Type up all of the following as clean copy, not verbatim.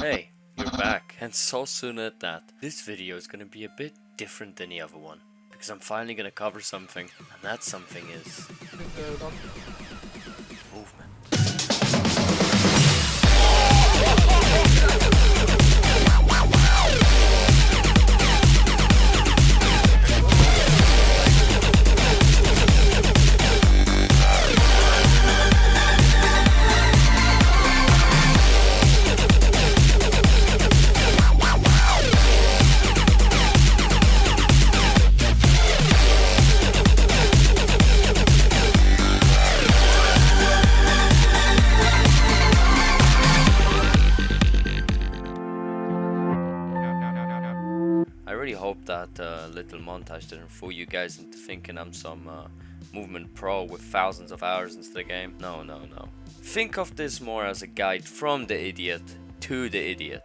Hey, you're back, and so soon at that. This video is gonna be a bit different than the other one, because I'm finally gonna cover something, and that something is movement. I really hope that little montage didn't fool you guys into thinking I'm some movement pro with thousands of hours into the game. No. Think of this more as a guide from the idiot to the idiot.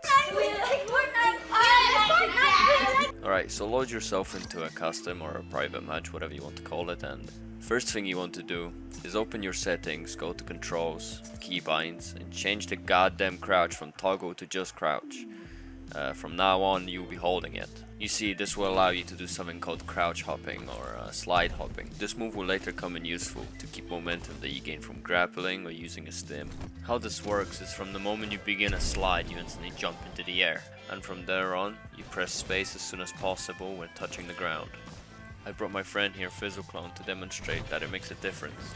Alright, so load yourself into a custom or a private match, whatever you want to call it, and first thing you want to do is open your settings, go to controls, keybinds, and change the goddamn crouch from toggle to just crouch. From now on, you'll be holding it. You see, this will allow you to do something called crouch hopping or slide hopping. This move will later come in useful to keep momentum that you gain from grappling or using a stim. How this works is from the moment you begin a slide, you instantly jump into the air, and from there on, you press space as soon as possible when touching the ground. I brought my friend here, Fizel clone, to demonstrate that it makes a difference.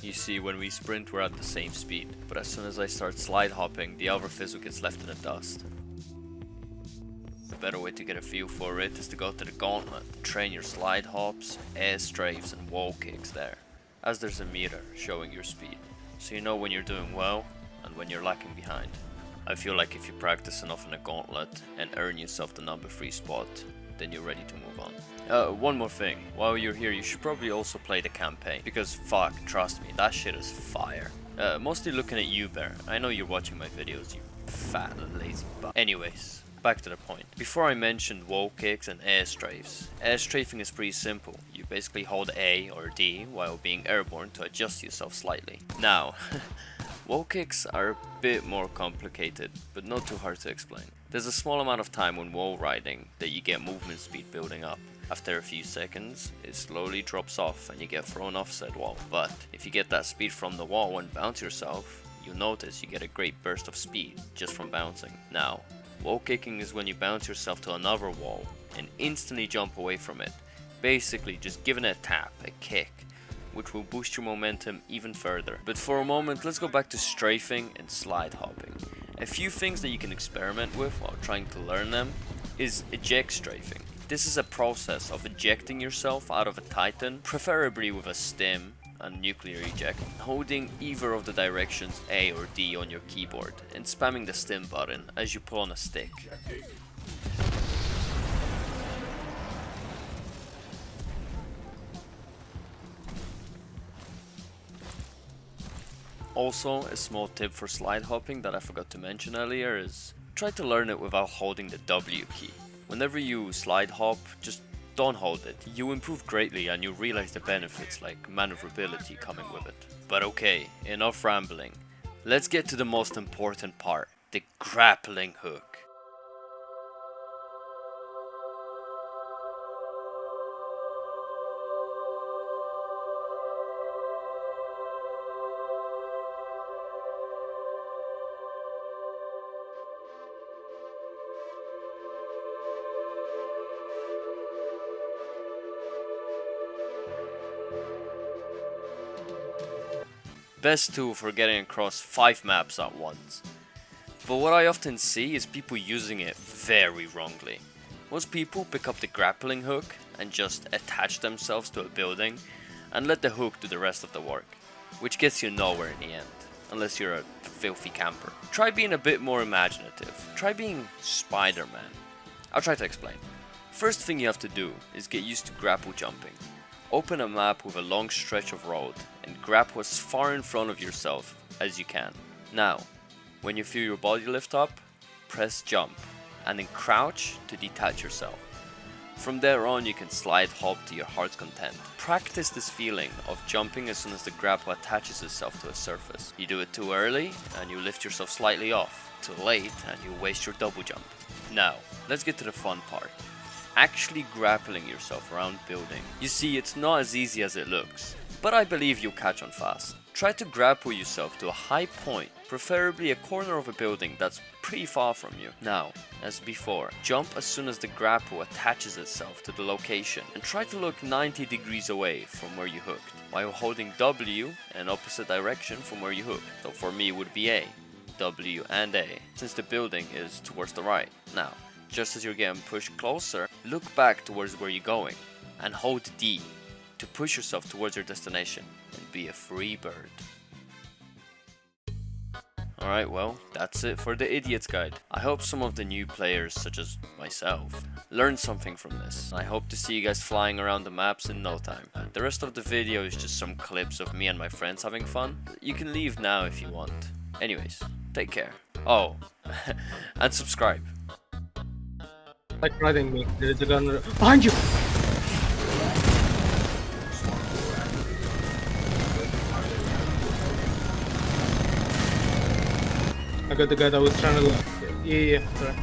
You see, when we sprint we're at the same speed, but as soon as I start slide hopping, the other Fizel gets left in the dust. The better way to get a feel for it is to go to the gauntlet, train your slide hops, air strafes and wall kicks there, as there's a meter showing your speed, so you know when you're doing well and when you're lacking behind. I feel like if you practice enough in a gauntlet and earn yourself the number 3 spot, then you're ready to move on. One more thing, while you're here you should probably also play the campaign, because fuck, trust me, that shit is fire. Mostly looking at you, Bear. I know you're watching my videos, you fat lazy butt. Anyways, back to the point. Before I mentioned wall kicks and air strafes. Air strafing is pretty simple. You basically hold A or D while being airborne to adjust yourself slightly. Now, wall kicks are a bit more complicated, but not too hard to explain. There's a small amount of time when wall riding that you get movement speed building up. After a few seconds, it slowly drops off and you get thrown off said wall. But if you get that speed from the wall and bounce yourself, you'll notice you get a great burst of speed just from bouncing. Now, wall kicking is when you bounce yourself to another wall and instantly jump away from it. Basically just giving it a tap, a kick, which will boost your momentum even further. But for a moment, let's go back to strafing and slide hopping. A few things that you can experiment with while trying to learn them is eject strafing. This is a process of ejecting yourself out of a Titan, preferably with a stim and nuclear eject, holding either of the directions A or D on your keyboard and spamming the stim button as you pull on a stick. Also, a small tip for slide hopping that I forgot to mention earlier is try to learn it without holding the W key. Whenever you slide hop, just don't hold it. You improve greatly and you'll realize the benefits like maneuverability coming with it. But okay, enough rambling. Let's get to the most important part, the grappling hook. Best tool for getting across 5 maps at once. But what I often see is people using it very wrongly. Most people pick up the grappling hook and just attach themselves to a building and let the hook do the rest of the work, which gets you nowhere in the end, unless you're a filthy camper. Try being a bit more imaginative. Try being Spider-Man. I'll try to explain. First thing you have to do is get used to grapple jumping. Open a map with a long stretch of road and grapple as far in front of yourself as you can. Now, when you feel your body lift up, press jump and then crouch to detach yourself. From there on, you can slide hop to your heart's content. Practice this feeling of jumping as soon as the grapple attaches itself to a surface. You do it too early and you lift yourself slightly off. Too late and you waste your double jump. Now, let's get to the fun part. Actually grappling yourself around building. You see, it's not as easy as it looks, but I believe you'll catch on fast. Try to grapple yourself to a high point, preferably a corner of a building that's pretty far from you. Now, as before, jump as soon as the grapple attaches itself to the location and try to look 90 degrees away from where you hooked, while holding W in opposite direction from where you hooked. So for me it would be A, W and A, since the building is towards the right. Now, just as you're getting pushed closer, look back towards where you're going and hold D to push yourself towards your destination and be a free bird. Alright, well, that's it for the Idiot's Guide. I hope some of the new players, such as myself, learned something from this. I hope to see you guys flying around the maps in no time. The rest of the video is just some clips of me and my friends having fun. You can leave now if you want. Anyways, take care. Oh, and subscribe. Like riding me, there is a gun behind you! I got the guy that was trying to... Yeah, sorry.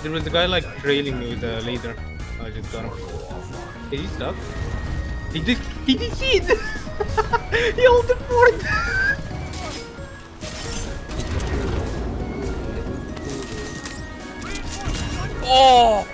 There was a guy like trailing me with a laser. I just got him. Is he stuck? He did see it! He held the fort! Oh!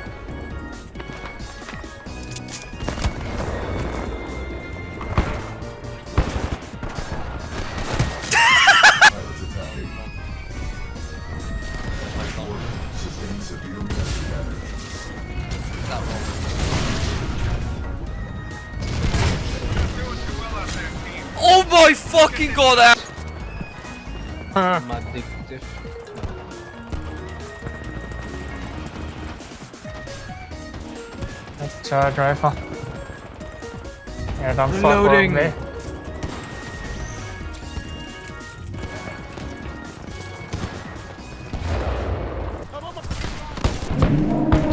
Oh my fucking god! I'm addicted. Let's driver. Yeah, don't fuck Reloading. with me.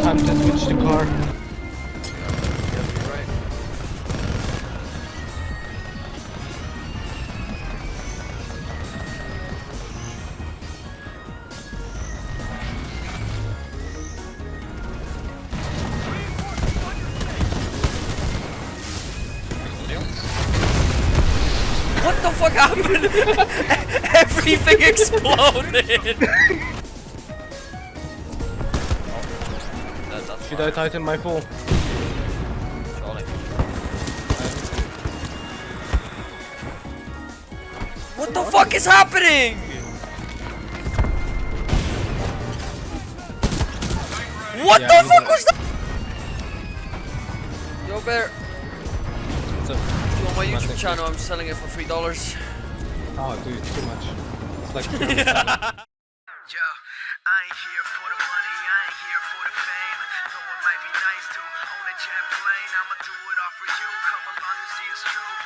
Time to switch the car. What the fuck happened? Everything exploded! Should I tighten my pull? What the fuck is happening? What the fuck was that? Yo, Bear. What's up? Do you want my YouTube Nothing. channel? I'm selling it for $3. Oh, dude, too much. It's like... Yo, I ain't here for the money, I ain't here for the fame. Though it might be nice to own a jet plane, I'ma do it all for you. Come along and see it's true.